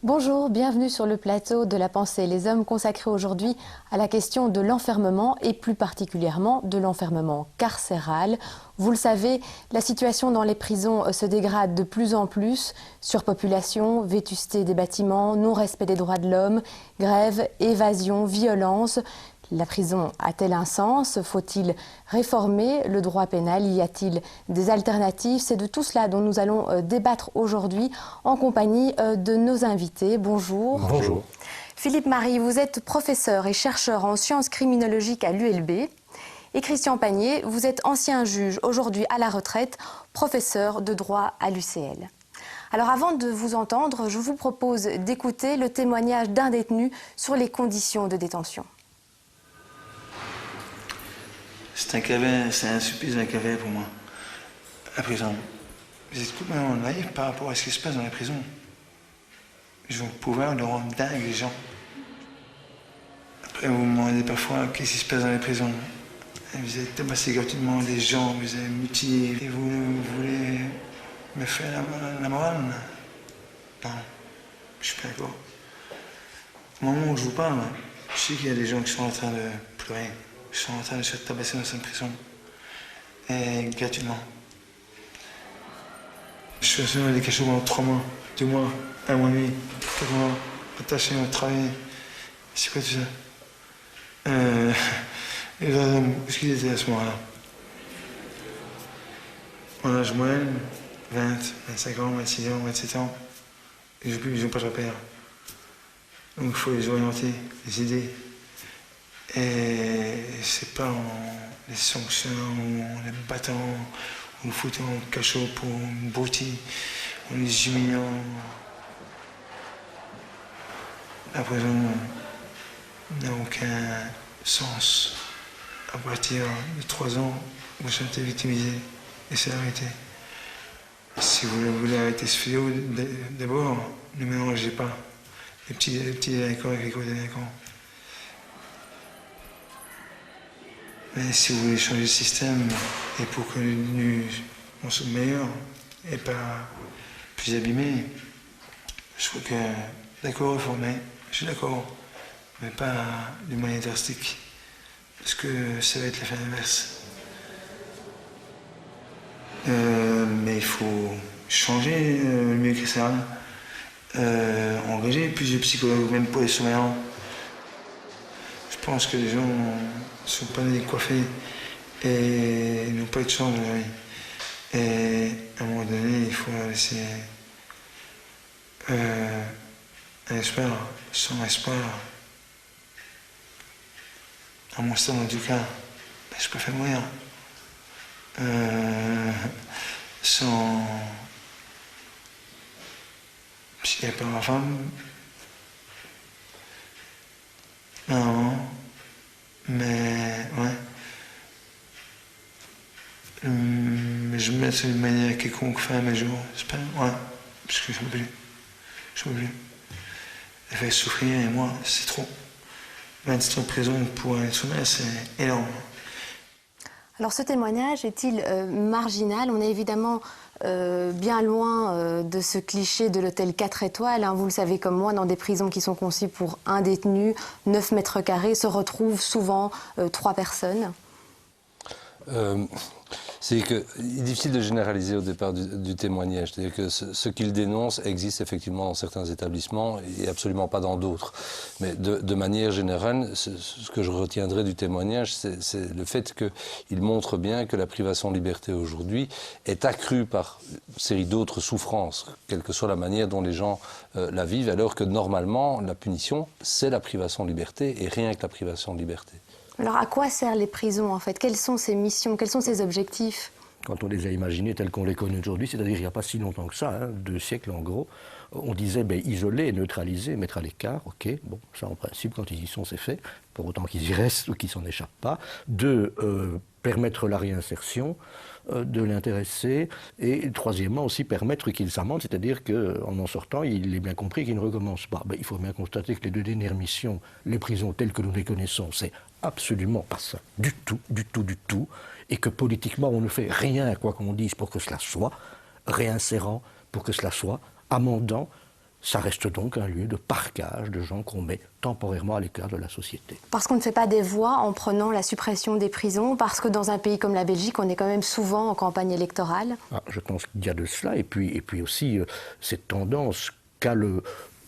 Bonjour, bienvenue sur le plateau de La Pensée les Hommes consacré aujourd'hui à la question de l'enfermement et plus particulièrement de l'enfermement carcéral. Vous le savez, la situation dans les prisons se dégrade de plus en plus. Surpopulation, vétusté des bâtiments, non-respect des droits de l'homme, grève, évasion, violence. La prison a-t-elle un sens? Faut-il réformer le droit pénal? Y a-t-il des alternatives? C'est de tout cela dont nous allons débattre aujourd'hui en compagnie de nos invités. Bonjour. Bonjour. Philippe Marie, vous êtes professeur et chercheur en sciences criminologiques à l'ULB. Et Christian Pagnier, vous êtes ancien juge, aujourd'hui à la retraite, professeur de droit à l'UCL. Alors avant de vous entendre, je vous propose d'écouter le témoignage d'un détenu sur les conditions de détention. C'est un calvaire, c'est un supplice d'un calvaire pour moi, la prison. Vous êtes complètement naïf par rapport à ce qui se passe dans la prison. Ils ont le pouvoir de rendre dingue les gens. Après, vous me demandez parfois qu'est-ce qui se passe dans les prisons. Vous avez tabassé gratuitement des gens, vous avez mutilé, et vous voulez me faire la morale? Non, je suis pas d'accord. Au moment où je vous parle, je sais qu'il y a des gens qui sont en train de pleurer. Ils sont en train de se faire tabasser dans cette prison. Et gratuitement. Je suis assis dans des cachots pendant 3 mois, 2 mois, 1 mois et demi, 4 mois, attaché à travailler. C'est quoi tout ça? Et les hommes, où est-ce qu'ils étaient à ce moment-là? En âge moyen, 20, 25 ans, 26 ans, 27 ans. Ils n'ont pas de repères. Donc il faut les orienter, les aider. Et c'est pas en les sanctionnant ou en les battant ou les foutant en cachot pour une broutille, en les humiliant. La prison n'a aucun sens. À partir de 3 ans, vous avez été victimisé et c'est arrêté. Si vous voulez arrêter ce fléau, d'abord, ne mélangez pas les petits délinquants avec les gros délinquants. Mais si vous voulez changer le système, et pour que les détenus soient meilleurs et pas plus abîmés, je trouve que, d'accord, réformer, je suis d'accord, mais pas d'une manière drastique, parce que ça va être l'effet inverse. Mais il faut changer le milieu carcéral, engager plus de psychologues, même pour les surveillants. Je pense que les gens ne sont pas décoiffés et n'ont pas eu de chance dans la vie. Et à un moment donné, il faut laisser un espoir. Sans espoir, à mon stade en tout cas, je préfère mourir. Sans... S'il n'y a pas ma femme, non, mais ouais. Je me mets d'une manière quelconque fin à mes jours, j'espère, ouais, parce que je ne peux plus. Je peux plus. Elle fait souffrir et moi, c'est trop. 27 ans de prison pour un être humain, c'est énorme. Alors ce témoignage est-il marginal? On est évidemment bien loin de ce cliché de l'hôtel 4 étoiles. Hein. Vous le savez comme moi, dans des prisons qui sont conçues pour un détenu, 9 mètres carrés, se retrouvent souvent 3 personnes. C'est que il est difficile de généraliser au départ du témoignage. C'est-à-dire que ce qu'il dénonce existe effectivement dans certains établissements et absolument pas dans d'autres. Mais de manière générale, ce que je retiendrai du témoignage, c'est le fait qu'il montre bien que la privation de liberté aujourd'hui est accrue par une série d'autres souffrances, quelle que soit la manière dont les gens la vivent, alors que normalement, la punition, c'est la privation de liberté et rien que la privation de liberté. Alors à quoi servent les prisons en fait? Quelles sont ses missions? Quels sont ses objectifs? Quand on les a imaginés tels qu'on les connaît aujourd'hui, c'est-à-dire il n'y a pas si longtemps que ça, hein, 2 siècles en gros, on disait isoler, neutraliser, mettre à l'écart, ok, bon, ça en principe quand ils y sont c'est fait, pour autant qu'ils y restent ou qu'ils s'en échappent pas, de permettre la réinsertion, de l'intéresser, et troisièmement aussi permettre qu'il s'amende, c'est-à-dire qu'en sortant, il est bien compris qu'il ne recommence pas. Il faut bien constater que les 2 dernières missions, les prisons telles que nous les connaissons, c'est absolument pas ça, du tout, du tout, du tout, et que politiquement on ne fait rien, quoi qu'on dise, pour que cela soit réinsérant, pour que cela soit amendant, Ça reste donc un lieu de parquage de gens qu'on met temporairement à l'écart de la société. Parce qu'on ne fait pas des voix en prenant la suppression des prisons, parce que dans un pays comme la Belgique, on est quand même souvent en campagne électorale. Je pense qu'il y a de cela, et puis aussi cette tendance qu'a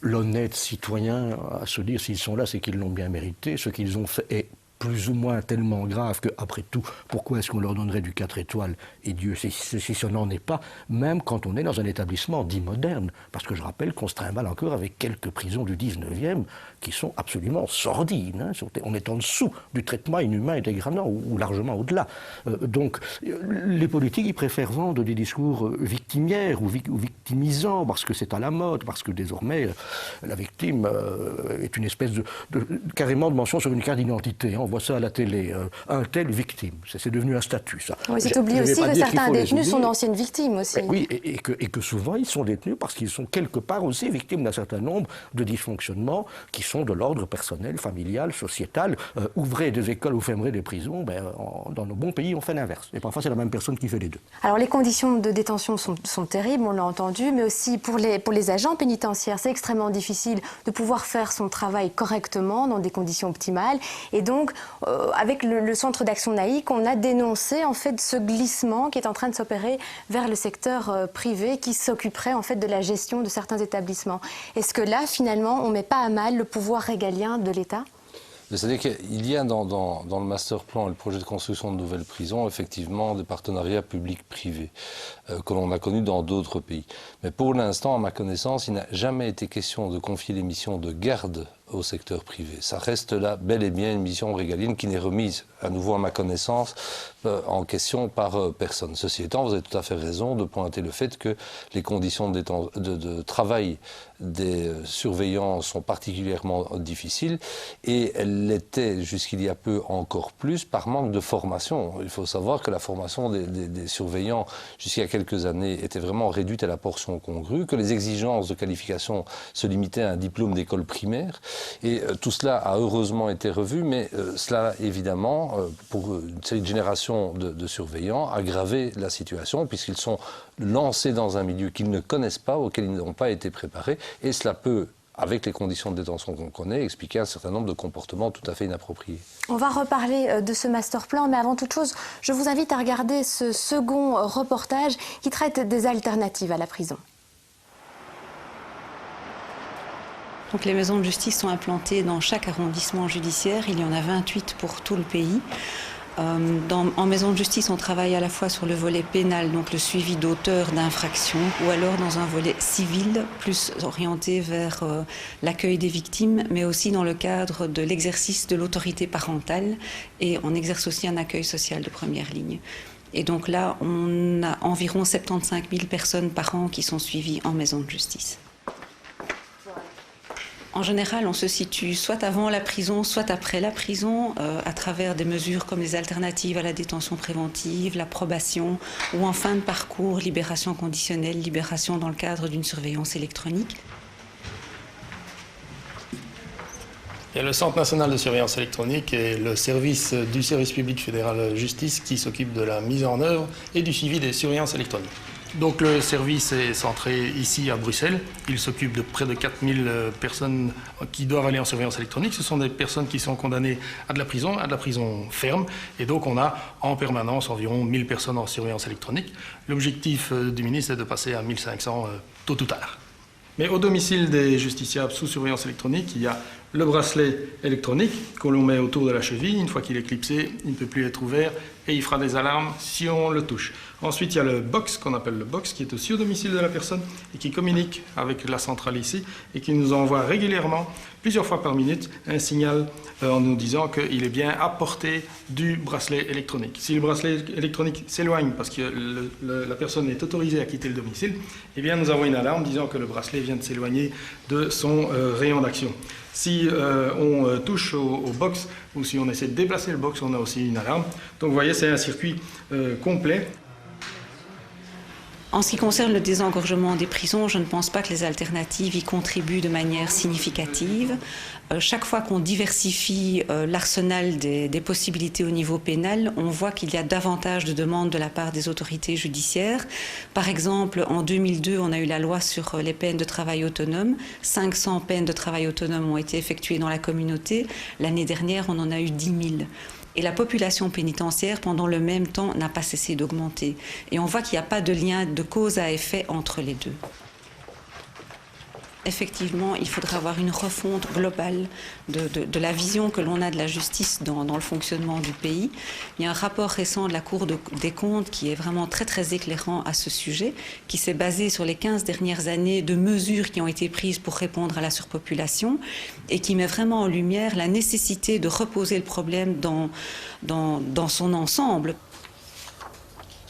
l'honnête citoyen à se dire s'ils sont là, c'est qu'ils l'ont bien mérité, ce qu'ils ont fait est plus ou moins tellement grave qu'après tout, pourquoi est-ce qu'on leur donnerait du 4 étoiles et Dieu si ce n'en est pas, même quand on est dans un établissement dit moderne. Parce que je rappelle qu'on se trimballe encore avec quelques prisons du 19e qui sont absolument sordides. Hein. On est en dessous du traitement inhumain et dégradant, ou largement au-delà. Donc, les politiques, ils préfèrent vendre des discours victimières ou victimisants, parce que c'est à la mode, parce que désormais, la victime est une espèce carrément de mention sur une carte d'identité. Hein. On voit ça à la télé. Un tel victime. C'est devenu un statut, ça. Oui, c'est oublié aussi que certains détenus sont d'anciennes victimes aussi. Oui, et que souvent, ils sont détenus parce qu'ils sont quelque part aussi victimes d'un certain nombre de dysfonctionnements qui sont de l'ordre personnel, familial, sociétal. Ouvrez des écoles ou fermerez des prisons, dans nos bons pays, on fait l'inverse. Et parfois, c'est la même personne qui fait les deux. Alors, les conditions de détention sont terribles, on l'a entendu, mais aussi pour les agents pénitentiaires, c'est extrêmement difficile de pouvoir faire son travail correctement, dans des conditions optimales. Et donc, avec le Centre d'Action Naïque, on a dénoncé en fait ce glissement qui est en train de s'opérer vers le secteur privé qui s'occuperait en fait de la gestion de certains établissements. Est-ce que là, finalement, on ne met pas à mal le pouvoir régalien de l'État ? C'est-à-dire qu'il y a dans le master plan et le projet de construction de nouvelles prisons, effectivement, des partenariats publics-privés que l'on a connus dans d'autres pays. Mais pour l'instant, à ma connaissance, il n'a jamais été question de confier les missions de garde au secteur privé. Ça reste là bel et bien une mission régalienne qui n'est remise, à nouveau à ma connaissance, en question par personne. Ceci étant, vous avez tout à fait raison de pointer le fait que les conditions de travail des surveillants sont particulièrement difficiles et elles l'étaient jusqu'il y a peu encore plus par manque de formation. Il faut savoir que la formation des surveillants jusqu'il y a quelques années était vraiment réduite à la portion congrue, que les exigences de qualification se limitaient à un diplôme d'école primaire. Et tout cela a heureusement été revu, mais cela, évidemment, pour cette génération de surveillants, a aggravé la situation, puisqu'ils sont lancés dans un milieu qu'ils ne connaissent pas, auquel ils n'ont pas été préparés, et cela peut, avec les conditions de détention qu'on connaît, expliquer un certain nombre de comportements tout à fait inappropriés. On va reparler de ce master plan, mais avant toute chose, je vous invite à regarder ce second reportage qui traite des alternatives à la prison. Donc les maisons de justice sont implantées dans chaque arrondissement judiciaire. Il y en a 28 pour tout le pays. En maison de justice, on travaille à la fois sur le volet pénal, donc le suivi d'auteurs d'infractions, ou alors dans un volet civil, plus orienté vers l'accueil des victimes, mais aussi dans le cadre de l'exercice de l'autorité parentale. Et on exerce aussi un accueil social de première ligne. Et donc là, on a environ 75 000 personnes par an qui sont suivies en maison de justice. En général, on se situe soit avant la prison, soit après la prison, à travers des mesures comme les alternatives à la détention préventive, la probation, ou en fin de parcours, libération conditionnelle, libération dans le cadre d'une surveillance électronique. Il y a le Centre national de surveillance électronique et le service du service public fédéral justice qui s'occupe de la mise en œuvre et du suivi des surveillances électroniques. Donc le service est centré ici à Bruxelles. Il s'occupe de près de 4000 personnes qui doivent aller en surveillance électronique. Ce sont des personnes qui sont condamnées à de la prison ferme. Et donc on a en permanence environ 1000 personnes en surveillance électronique. L'objectif du ministre est de passer à 1500 tôt ou tard. Mais au domicile des justiciables sous surveillance électronique, il y a le bracelet électronique que l'on met autour de la cheville. Une fois qu'il est clipsé, il ne peut plus être ouvert et il fera des alarmes si on le touche. Ensuite, il y a le box, qu'on appelle le box, qui est aussi au domicile de la personne et qui communique avec la centrale ici et qui nous envoie régulièrement, plusieurs fois par minute, un signal en nous disant qu'il est bien à portée du bracelet électronique. Si le bracelet électronique s'éloigne parce que la personne est autorisée à quitter le domicile, eh bien nous avons une alarme disant que le bracelet vient de s'éloigner de son rayon d'action. Si on touche au box ou si on essaie de déplacer le box, on a aussi une alarme. Donc vous voyez, c'est un circuit complet. En ce qui concerne le désengorgement des prisons, je ne pense pas que les alternatives y contribuent de manière significative. Chaque fois qu'on diversifie l'arsenal des possibilités au niveau pénal, on voit qu'il y a davantage de demandes de la part des autorités judiciaires. Par exemple, en 2002, on a eu la loi sur les peines de travail autonome. 500 peines de travail autonome ont été effectuées dans la communauté. L'année dernière, on en a eu 10 000. Et la population pénitentiaire, pendant le même temps, n'a pas cessé d'augmenter. Et on voit qu'il n'y a pas de lien de cause à effet entre les deux. Effectivement, il faudra avoir une refonte globale de la vision que l'on a de la justice dans le fonctionnement du pays. Il y a un rapport récent de la Cour des comptes qui est vraiment très très éclairant à ce sujet, qui s'est basé sur les 15 dernières années de mesures qui ont été prises pour répondre à la surpopulation et qui met vraiment en lumière la nécessité de reposer le problème dans son ensemble.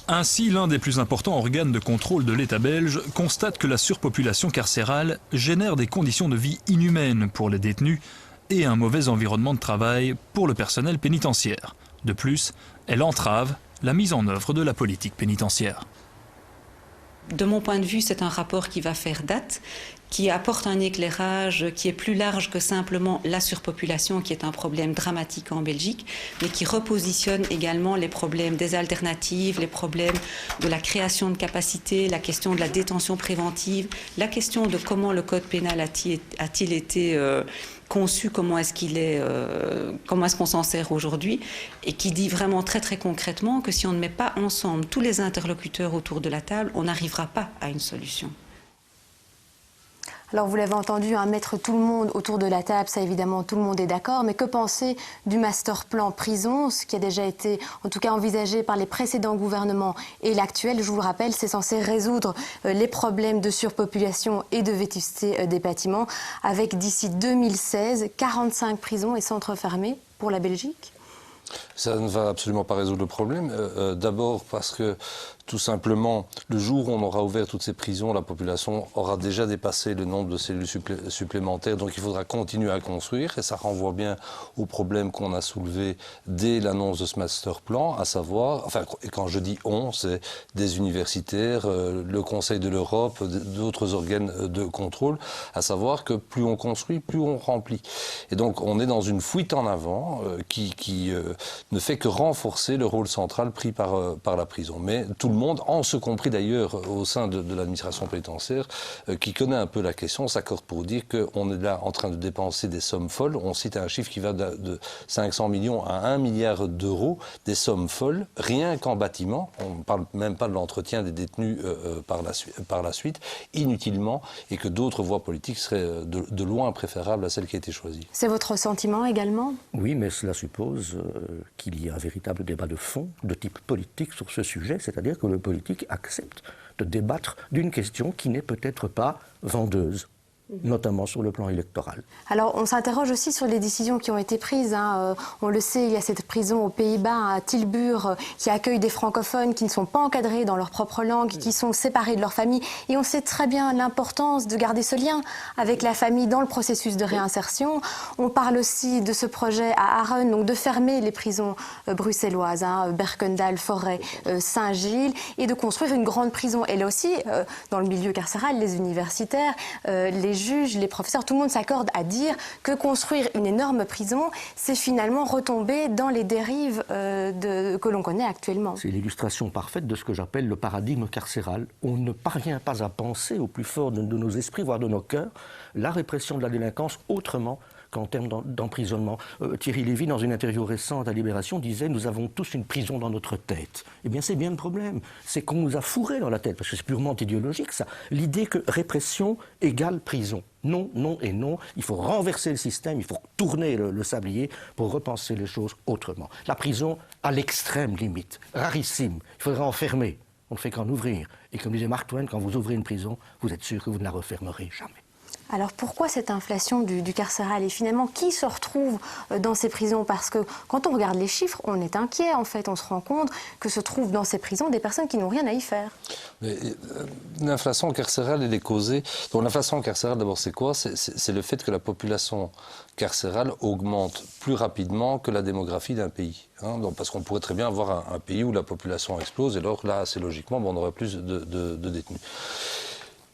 Ainsi, l'un des plus importants organes de contrôle de l'État belge constate que la surpopulation carcérale génère des conditions de vie inhumaines pour les détenus et un mauvais environnement de travail pour le personnel pénitentiaire. De plus, elle entrave la mise en œuvre de la politique pénitentiaire. De mon point de vue, c'est un rapport qui va faire date, qui apporte un éclairage qui est plus large que simplement la surpopulation, qui est un problème dramatique en Belgique, mais qui repositionne également les problèmes des alternatives, les problèmes de la création de capacités, la question de la détention préventive, la question de comment le code pénal a-t-il été conçu, comment est-ce qu'on s'en sert aujourd'hui, et qui dit vraiment très très concrètement que si on ne met pas ensemble tous les interlocuteurs autour de la table, on n'arrivera pas à une solution. Alors vous l'avez entendu, mettre tout le monde autour de la table, ça évidemment tout le monde est d'accord, mais que penser du master plan prison, ce qui a déjà été en tout cas envisagé par les précédents gouvernements et l'actuel, je vous le rappelle, c'est censé résoudre les problèmes de surpopulation et de vétusté des bâtiments, avec d'ici 2016, 45 prisons et centres fermés pour la Belgique. Ça ne va absolument pas résoudre le problème. D'abord parce que, tout simplement, le jour où on aura ouvert toutes ces prisons, la population aura déjà dépassé le nombre de cellules supplémentaires. Donc il faudra continuer à construire. Et ça renvoie bien au problème qu'on a soulevé dès l'annonce de ce master plan, à savoir, enfin, quand je dis on, c'est des universitaires, le Conseil de l'Europe, d'autres organes de contrôle, à savoir que plus on construit, plus on remplit. Et donc on est dans une fuite en avant qui ne fait que renforcer le rôle central pris par la prison. Mais tout le monde, en ce compris d'ailleurs au sein de l'administration pénitentiaire, qui connaît un peu la question, s'accorde pour dire qu'on est là en train de dépenser des sommes folles. On cite un chiffre qui va de 500 millions à 1 milliard d'euros, des sommes folles, rien qu'en bâtiment. On ne parle même pas de l'entretien des détenus par la suite, inutilement, et que d'autres voies politiques seraient de loin préférables à celle qui a été choisie. C'est votre sentiment également ? Oui, mais cela suppose qu'il y ait un véritable débat de fond, de type politique sur ce sujet, c'est-à-dire que le politique accepte de débattre d'une question qui n'est peut-être pas vendeuse, notamment sur le plan électoral. Alors, on s'interroge aussi sur les décisions qui ont été prises. On le sait, il y a cette prison aux Pays-Bas, à Tilburg, qui accueille des francophones qui ne sont pas encadrés dans leur propre langue, qui sont séparés de leur famille. Et on sait très bien l'importance de garder ce lien avec la famille dans le processus de réinsertion. On parle aussi de ce projet à Arun, donc de fermer les prisons bruxelloises, Berkendal, Forêt, Saint-Gilles, et de construire une grande prison. Et là aussi, dans le milieu carcéral, les universitaires, les juges, les professeurs, tout le monde s'accorde à dire que construire une énorme prison, c'est finalement retomber dans les dérives que l'on connaît actuellement. C'est l'illustration parfaite de ce que j'appelle le paradigme carcéral. On ne parvient pas à penser au plus fort de nos esprits, voire de nos cœurs, la répression de la délinquance autrement qu'en termes d'emprisonnement. Thierry Lévy, dans une interview récente à Libération, disait « Nous avons tous une prison dans notre tête ». Eh bien, c'est bien le problème. C'est qu'on nous a fourré dans la tête, parce que c'est purement idéologique, ça. L'idée que répression égale prison. Non, non et non. Il faut renverser le système, il faut tourner le sablier pour repenser les choses autrement. La prison, à l'extrême limite, rarissime. Il faudrait enfermer. On ne fait qu'en ouvrir. Et comme disait Mark Twain, quand vous ouvrez une prison, vous êtes sûr que vous ne la refermerez jamais. Alors pourquoi cette inflation du carcéral et finalement qui se retrouve dans ces prisons? Parce que quand on regarde les chiffres, on est inquiet en fait, on se rend compte que se trouvent dans ces prisons des personnes qui n'ont rien à y faire. L'inflation carcérale, elle est causée... Donc l'inflation carcérale d'abord c'est quoi? C'est le fait que la population carcérale augmente plus rapidement que la démographie d'un pays. Hein, donc, parce qu'on pourrait très bien avoir un pays où la population explose et alors là, assez logiquement, on aurait plus de détenus.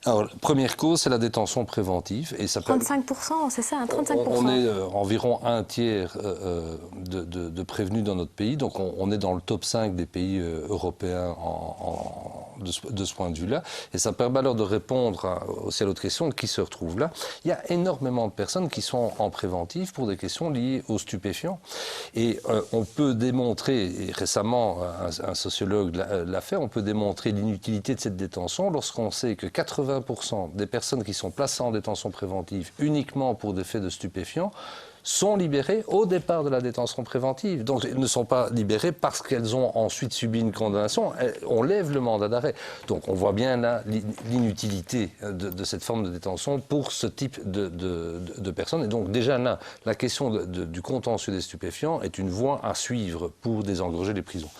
Alors, la première cause, c'est la détention préventive. Et ça 35%, c'est ça, hein, 35%. On est environ un tiers de prévenus dans notre pays. Donc, on est dans le top 5 des pays européens de ce point de vue-là. Et ça permet alors de répondre aussi à l'autre question, qui se retrouve là. Il y a énormément de personnes qui sont en préventive pour des questions liées aux stupéfiants. Et on peut démontrer, et récemment un sociologue l'a fait, on peut démontrer l'inutilité de cette détention lorsqu'on sait que 80% des personnes qui sont placées en détention préventive uniquement pour des faits de stupéfiants sont libérées au départ de la détention préventive. Donc, elles ne sont pas libérées parce qu'elles ont ensuite subi une condamnation. On lève le mandat d'arrêt. Donc, on voit bien là l'inutilité de cette forme de détention pour ce type de personnes. Et donc, déjà là, la question du contentieux des stupéfiants est une voie à suivre pour désengorger les prisons.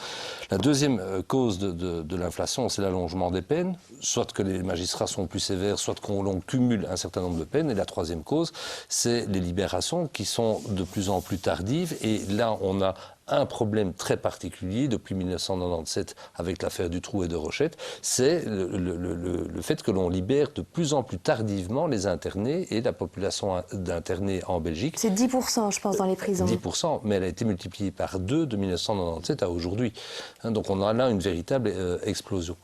La deuxième cause de l'inflation, c'est l'allongement des peines, soit que les magistrats sont plus sévères, soit qu'on cumule un certain nombre de peines. Et la troisième cause, c'est les libérations qui sont de plus en plus tardives. Et là, on a un problème très particulier depuis 1997 avec l'affaire Dutroux et de Rochette, c'est le fait que l'on libère de plus en plus tardivement les internés et la population d'internés en Belgique. C'est 10%, je pense, dans les prisons. 10%, mais elle a été multipliée par 2 de 1997 à aujourd'hui. Donc on a là une véritable explosion.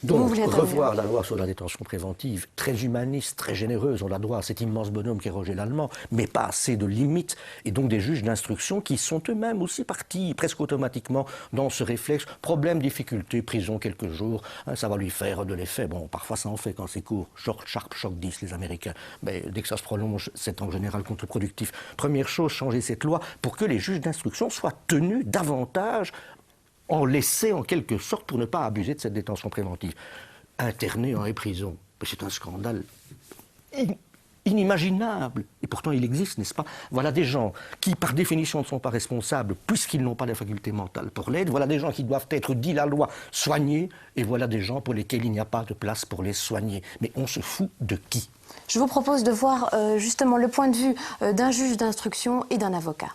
Donc, revoir la loi sur la détention préventive, très humaniste, très généreuse, on la doit à cet immense bonhomme qui est Roger Lallemand, mais pas assez de limites, et donc des juges d'instruction qui sont eux-mêmes aussi partis presque automatiquement dans ce réflexe. Problème, difficulté, prison quelques jours, hein, ça va lui faire de l'effet. Bon, parfois ça en fait quand c'est court. Short, sharp, shock 10, les Américains. Mais dès que ça se prolonge, c'est en général contre-productif. Première chose, changer cette loi pour que les juges d'instruction soient tenus davantage en laisser en quelque sorte pour ne pas abuser de cette détention préventive. Interner en prison, c'est un scandale inimaginable. Et pourtant, il existe, n'est-ce pas? Voilà des gens qui, par définition, ne sont pas responsables puisqu'ils n'ont pas la faculté mentale pour l'aide. Voilà des gens qui doivent être, dit la loi, soignés. Et voilà des gens pour lesquels il n'y a pas de place pour les soigner. Mais on se fout de qui? Je vous propose de voir justement le point de vue d'un juge d'instruction et d'un avocat.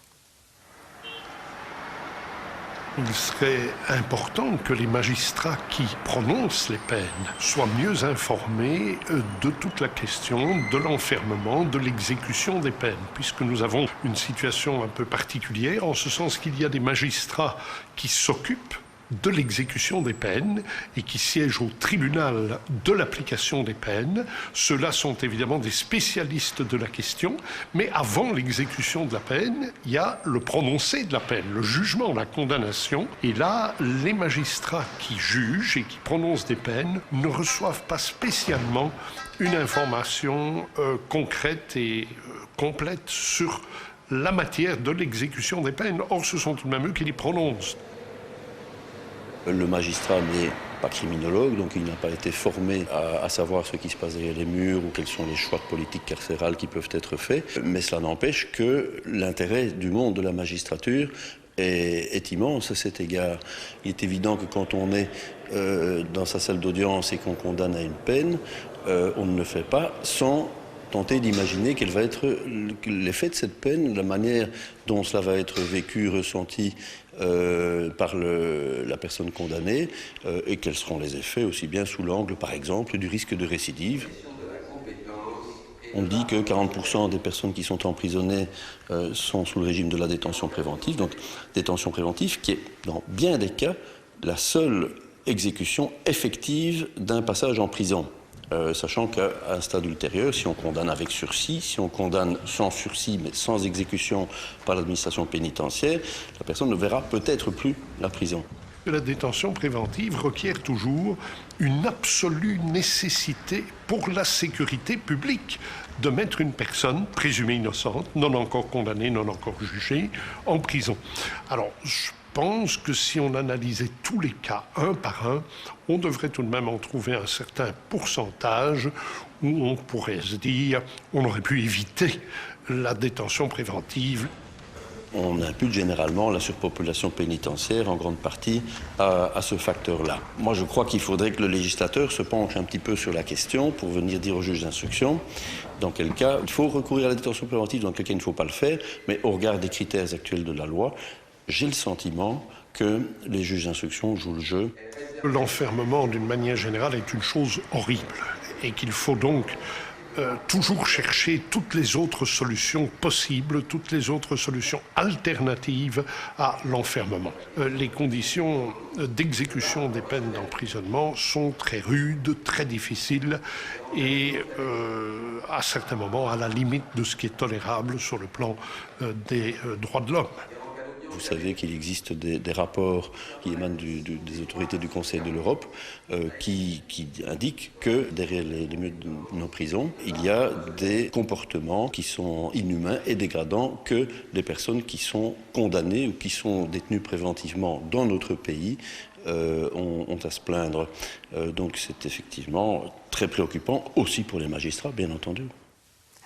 Il serait important que les magistrats qui prononcent les peines soient mieux informés de toute la question de l'enfermement, de l'exécution des peines, puisque nous avons une situation un peu particulière, en ce sens qu'il y a des magistrats qui s'occupent de l'exécution des peines et qui siègent au tribunal de l'application des peines. Ceux-là sont évidemment des spécialistes de la question, mais avant l'exécution de la peine, il y a le prononcé de la peine, le jugement, la condamnation. Et là, les magistrats qui jugent et qui prononcent des peines ne reçoivent pas spécialement une information concrète et complète sur la matière de l'exécution des peines. Or, ce sont tout de même eux qui les prononcent. Le magistrat n'est pas criminologue, donc il n'a pas été formé à savoir ce qui se passe derrière les murs ou quels sont les choix de politique carcérale qui peuvent être faits. Mais cela n'empêche que l'intérêt du monde de la magistrature est immense à cet égard. Il est évident que quand on est dans sa salle d'audience et qu'on condamne à une peine, on ne le fait pas sans tenter d'imaginer quel va être l'effet de cette peine, la manière dont cela va être vécu, ressenti par la personne condamnée et quels seront les effets aussi bien sous l'angle, par exemple, du risque de récidive. On dit que 40% des personnes qui sont emprisonnées sont sous le régime de la détention préventive, donc détention préventive qui est, dans bien des cas, la seule exécution effective d'un passage en prison. Sachant qu'à un stade ultérieur, si on condamne avec sursis, si on condamne sans sursis mais sans exécution par l'administration pénitentiaire, la personne ne verra peut-être plus la prison. La détention préventive requiert toujours une absolue nécessité pour la sécurité publique de mettre une personne présumée innocente, non encore condamnée, non encore jugée, en prison. Alors, je pense que si on analysait tous les cas un par un, on devrait tout de même en trouver un certain pourcentage où on pourrait se dire on aurait pu éviter la détention préventive. On impute généralement la surpopulation pénitentiaire en grande partie à ce facteur-là. Moi, je crois qu'il faudrait que le législateur se penche un petit peu sur la question pour venir dire au juge d'instruction dans quel cas il faut recourir à la détention préventive, dans quel cas il ne faut pas le faire, mais au regard des critères actuels de la loi, j'ai le sentiment que les juges d'instruction jouent le jeu. L'enfermement, d'une manière générale, est une chose horrible et qu'il faut donc toujours chercher toutes les autres solutions possibles, toutes les autres solutions alternatives à l'enfermement. Les conditions d'exécution des peines d'emprisonnement sont très rudes, très difficiles et à certains moments à la limite de ce qui est tolérable sur le plan des droits de l'homme. Vous savez qu'il existe des rapports qui émanent des autorités du Conseil de l'Europe qui indiquent que derrière les murs de nos prisons, il y a des comportements qui sont inhumains et dégradants que les personnes qui sont condamnées ou qui sont détenues préventivement dans notre pays ont à se plaindre. Donc c'est effectivement très préoccupant aussi pour les magistrats, bien entendu.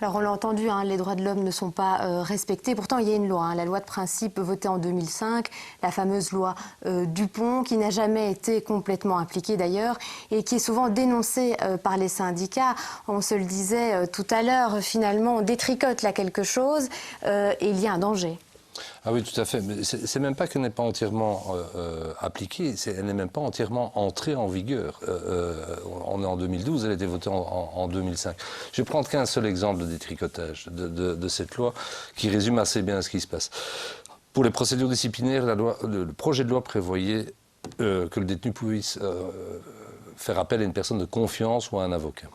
Alors on l'a entendu, les droits de l'homme ne sont pas respectés. Pourtant, il y a une loi, la loi de principe votée en 2005, la fameuse loi Dupont, qui n'a jamais été complètement appliquée d'ailleurs et qui est souvent dénoncée par les syndicats. On se le disait tout à l'heure, finalement, on détricote là quelque chose et il y a un danger. Ah oui, tout à fait. Mais c'est même pas qu'elle n'est pas entièrement appliquée, elle n'est même pas entièrement entrée en vigueur. On est en 2012, elle a été votée en 2005. Je vais prendre qu'un seul exemple de détricotage de cette loi qui résume assez bien ce qui se passe. Pour les procédures disciplinaires, le projet de loi prévoyait que le détenu puisse faire appel à une personne de confiance ou à un avocat.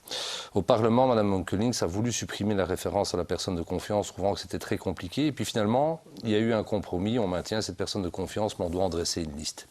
Au Parlement, Mme Monkelings a voulu supprimer la référence à la personne de confiance, trouvant que c'était très compliqué. Et puis finalement, il y a eu un compromis, on maintient cette personne de confiance, mais on doit en dresser une liste.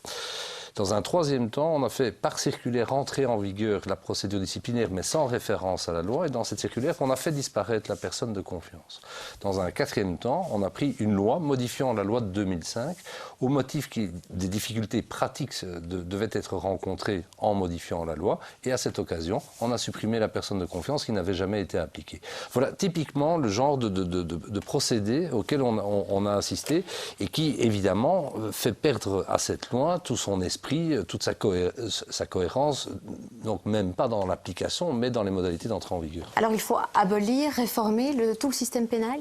Dans un troisième temps, on a fait par circulaire entrer en vigueur la procédure disciplinaire, mais sans référence à la loi. Et dans cette circulaire, on a fait disparaître la personne de confiance. Dans un quatrième temps, on a pris une loi modifiant la loi de 2005 au motif que des difficultés pratiques devaient être rencontrées en modifiant la loi. Et à cette occasion, on a supprimé la personne de confiance qui n'avait jamais été appliquée. Voilà typiquement le genre de procédé auquel on a assisté et qui, évidemment, fait perdre à cette loi tout son esprit, toute sa cohérence, donc même pas dans l'application, mais dans les modalités d'entrée en vigueur. Alors il faut abolir, réformer tout le système pénal ?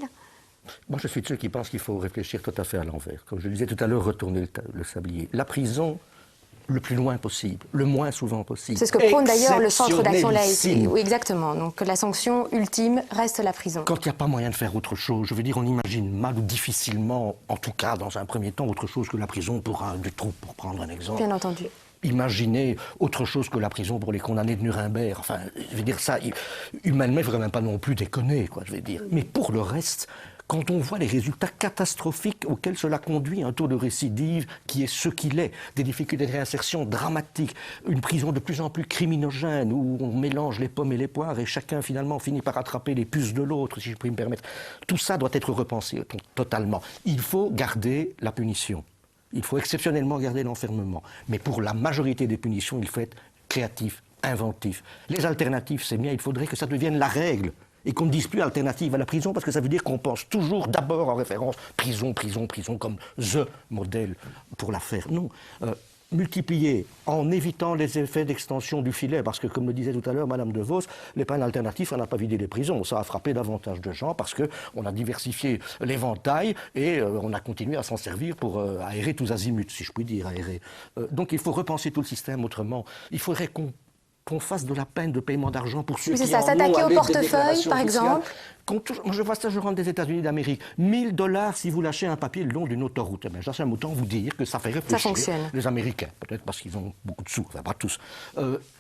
Moi, je suis de ceux qui pensent qu'il faut réfléchir tout à fait à l'envers. Comme je le disais tout à l'heure, retourner le sablier. La prison, le plus loin possible, le moins souvent possible. C'est ce que prône d'ailleurs le Centre d'action laïque. Oui, exactement. Donc la sanction ultime reste la prison. Quand il n'y a pas moyen de faire autre chose, je veux dire, on imagine mal ou difficilement, en tout cas dans un premier temps, autre chose que la prison pour du trou, pour prendre un exemple. Bien entendu. Imaginez autre chose que la prison pour les condamnés de Nuremberg. Enfin, je veux dire, ça, humainement, il ne faudrait même pas non plus déconner, quoi, je veux dire. Mais pour le reste, quand on voit les résultats catastrophiques auxquels cela conduit, un taux de récidive qui est ce qu'il est, des difficultés de réinsertion dramatiques, une prison de plus en plus criminogène où on mélange les pommes et les poires et chacun finalement finit par attraper les puces de l'autre, si je puis me permettre. Tout ça doit être repensé totalement. Il faut garder la punition. Il faut exceptionnellement garder l'enfermement. Mais pour la majorité des punitions, il faut être créatif, inventif. Les alternatives, c'est bien, il faudrait que ça devienne la règle. Et qu'on ne dise plus alternative à la prison, parce que ça veut dire qu'on pense toujours d'abord en référence prison, prison, prison, comme the modèle pour la faire. Non, multiplier en évitant les effets d'extension du filet, parce que comme le disait tout à l'heure Madame De Vos, les peines alternatives, ça n'a pas vidé les prisons, ça a frappé davantage de gens, parce qu'on a diversifié l'éventail et on a continué à s'en servir pour aérer tous azimuts, si je puis dire, aérer. Donc il faut repenser tout le système autrement. Il faudrait qu'on fasse de la peine de paiement d'argent pour ceux qui en ont s'attaquer au avec portefeuille, par exemple. Je vois ça, je rentre des États-Unis d'Amérique. 1 000 $ si vous lâchez un papier le long d'une autoroute. Eh bien, j'aime autant vous dire que ça fait réfléchir les Américains. Peut-être parce qu'ils ont beaucoup de sous, enfin pas tous.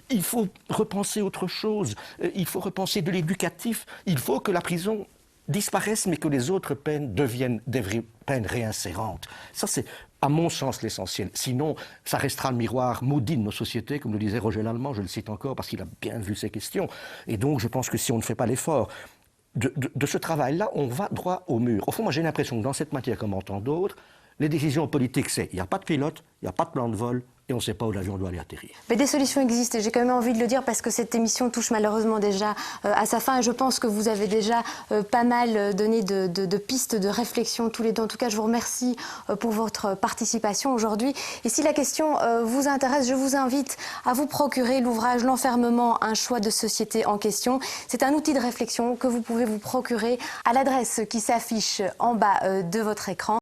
Il faut repenser autre chose. Il faut repenser de l'éducatif. Il faut que la prison disparaissent, mais que les autres peines deviennent des vraies peines réinsérantes. Ça, c'est, à mon sens, l'essentiel. Sinon, ça restera le miroir maudit de nos sociétés, comme le disait Roger Lallemand, je le cite encore, parce qu'il a bien vu ces questions. Et donc, je pense que si on ne fait pas l'effort de ce travail-là, on va droit au mur. Au fond, moi, j'ai l'impression que dans cette matière, comme en tant d'autres, les décisions politiques, c'est il n'y a pas de pilote, il n'y a pas de plan de vol, et on ne sait pas où l'avion doit aller atterrir. Mais des solutions existent et j'ai quand même envie de le dire parce que cette émission touche malheureusement déjà à sa fin et je pense que vous avez déjà pas mal donné de pistes de réflexion tous les deux. En tout cas, je vous remercie pour votre participation aujourd'hui. Et si la question vous intéresse, je vous invite à vous procurer l'ouvrage L'enfermement, un choix de société en question. C'est un outil de réflexion que vous pouvez vous procurer à l'adresse qui s'affiche en bas de votre écran.